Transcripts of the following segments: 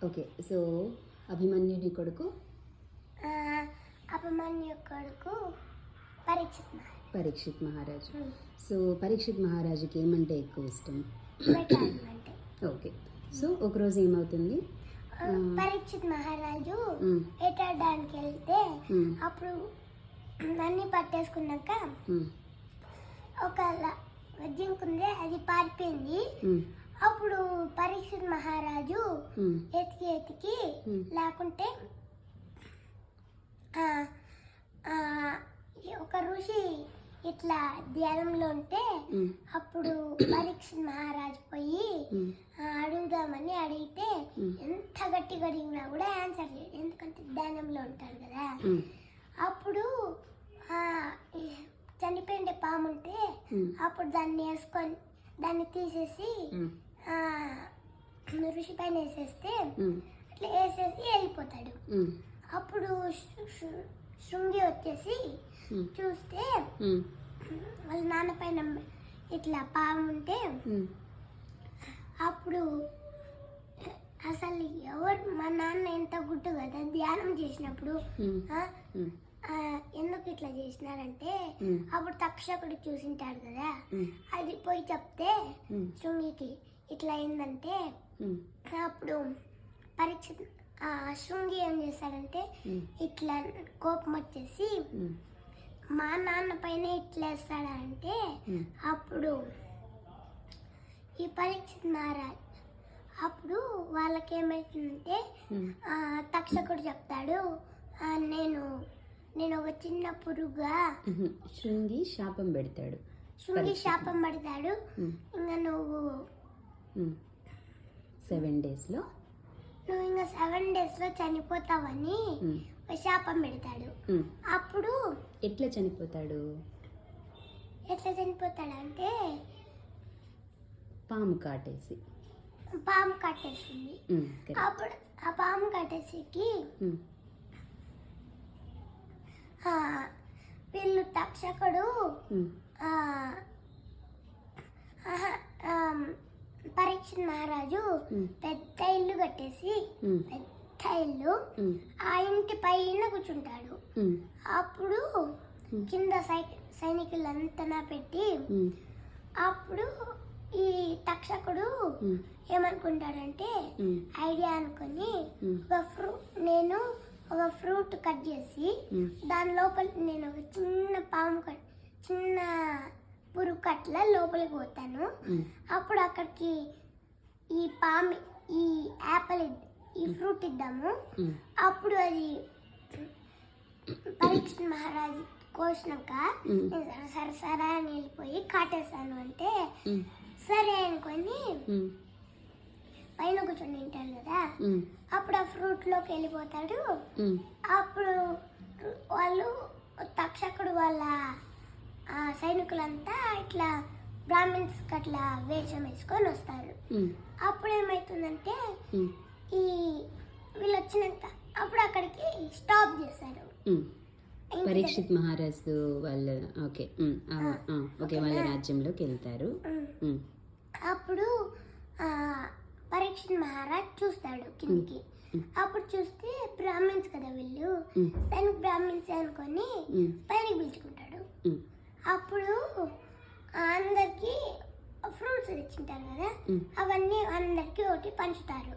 Okay. So అభిమన్యుడి కొడుకు అభిమన్యు కొడుకు పరీక్షిత్ మహారాజు. సో పరీక్షిత్ మహారాజుకి ఏమంటే ఎక్కువ ఇష్టం? ఓకే. సో ఒకరోజు ఏమవుతుంది, పరీక్షిత్ మహారాజు వేటాడడానికి వెళ్తే అప్పుడు అన్ని పట్టేసుకున్నాక ఒక జింకుంది, అది పారిపోయింది. అప్పుడు పరీక్షిత్ మహారాజు ఎతికి లేకుంటే ఒక ఋషి ఇట్లా ధ్యానంలో ఉంటే అప్పుడు పరీక్షిత్ మహారాజు పోయి అడుగుదామని అడిగితే ఎంత గట్టిగా అడిగినా కూడా ఆన్సర్ చేయడు, ఎందుకంటే ధ్యానంలో ఉంటాడు కదా. అప్పుడు చనిపోయిన పాము ఉంటే అప్పుడు దాన్ని వేసుకొని దాన్ని తీసేసి ఋషి పైన వేసేస్తే అట్లా వేసేసి వెళ్ళిపోతాడు. అప్పుడు శృంగి వచ్చేసి చూస్తే వాళ్ళ నాన్న పైన ఇట్లా పాము ఉంటే అప్పుడు అసలు ఎవరు మా నాన్న ఎంత గుట్టు కదా ధ్యానం చేసినప్పుడు ఎందుకు ఇట్లా చేసినారంటే అప్పుడు తక్షకుడు చూసింటాడు కదా, అది పోయి చెప్తే శృంగికి ఇట్లా అయిందంటే అప్పుడు పరీక్ష శృంగి ఏం చేశాడంటే ఇట్లా కోపం వచ్చేసి మా నాన్న పైన ఇట్లా వేస్తాడంటే అప్పుడు ఈ పరీక్షిత్ మహారాజ్ అప్పుడు వాళ్ళకి ఏమవుతుందంటే తక్షకుడు చెప్తాడు, నేను ఒక చిన్న పురుగుగా శృంగి శాపం పెడతాడు. ఇంకా నువ్వు 7 daysలో నువ్వు ఇంకా 7 daysలో చనిపోతావని శాపం పెడతాడు. అప్పుడు ఎట్లా చనిపోతాడు అంటే పాము కాటేసింది. అప్పుడు ఆ పాము కాటేసికి వీళ్ళు తక్షకుడు పరీక్షిత్ మహారాజు పెద్ద ఇల్లు కట్టేసి పెద్ద ఇల్లు ఆ ఇంటి పైన కూర్చుంటాడు. అప్పుడు కింద సైనికులంతా పెట్టి అప్పుడు ఈ తక్షకుడు ఏమనుకుంటాడంటే ఐడియా అనుకొని నేను ఒక ఫ్రూట్ కట్ చేసి దాని లోపల నేను ఒక చిన్న పురుగు కట్ల లోపలికి పోతాను. అప్పుడు అక్కడికి ఈ యాపిల్ ఈ ఫ్రూట్ ఇద్దాము. అప్పుడు అది పరీక్షిత్ మహారాజు కోసినాక సరసరా అని వెళ్ళిపోయి కాటేస్తాను అంటే సరే అనుకొని పైన కూర్చొని తింటాడు కదా, అప్పుడు ఆ ఫ్రూట్ లోకి వెళ్ళిపోతాడు. అప్పుడు వాళ్ళు తక్షకుడు వాళ్ళ సైనికులంతా ఇట్లా బ్రాహ్మిన్స్ అట్లా వేషం వేసుకొని వస్తారు. అప్పుడు ఏమవుతుందంటే ఈ వీళ్ళు వచ్చినాక అప్పుడు అక్కడికి స్టాప్ చేశారు. పరీక్షిత్ మహారాజు వాళ్ళ వాళ్ళ రాజ్యంలోకి వెళ్తారు. అప్పుడు పరీక్షిత్ మహారాజ్ చూస్తాడు కిందికి. అప్పుడు చూస్తే బ్రాహ్మిన్స్ కదా వీళ్ళు, దానికి బ్రాహ్మిన్స్ అనుకొని పైనకి పిలుచుకుంటాడు. అప్పుడు అందరికి ఫ్రూట్స్ తెచ్చింటారు కదా, అవన్నీ అందరికి ఒకటి పంచుతారు.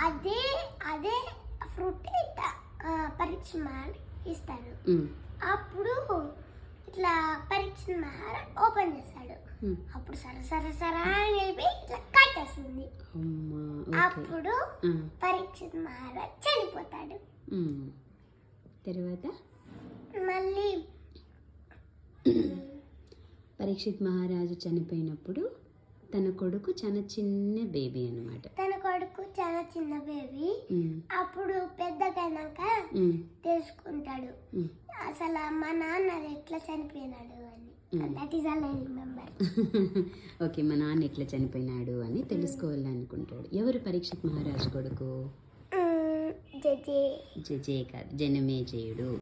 అదే ఫ్రూట్ పరీక్ష ఇస్తారు. అప్పుడు ఇట్లా పరీక్ష ఓపెన్ చేస్తాడు. అప్పుడు సరసరా అని వెళ్ళి ఇట్లా కట్టేస్తుంది. అప్పుడు పరీక్షిత్ మహారాజ్ చనిపోతాడు. తర్వాత మళ్ళీ పరీక్షిత్ మహారాజు చనిపోయినప్పుడు తన కొడుకు చాలా చిన్న బేబీ అన్నమాట. అప్పుడు పెద్దగైనాక తెలుసుకుంటాడు అసలు మా నాన్న ఎట్లా చనిపోయినాడు అని. That is all I remember. Okay, మా నాన్న ఎట్లా చనిపోయినాడు అని తెలుసుకోవాలనుకుంటాడు. ఎవరు పరీక్షిత్ మహారాజు కొడుకు? జజే కాదు, జనమేజయుడు.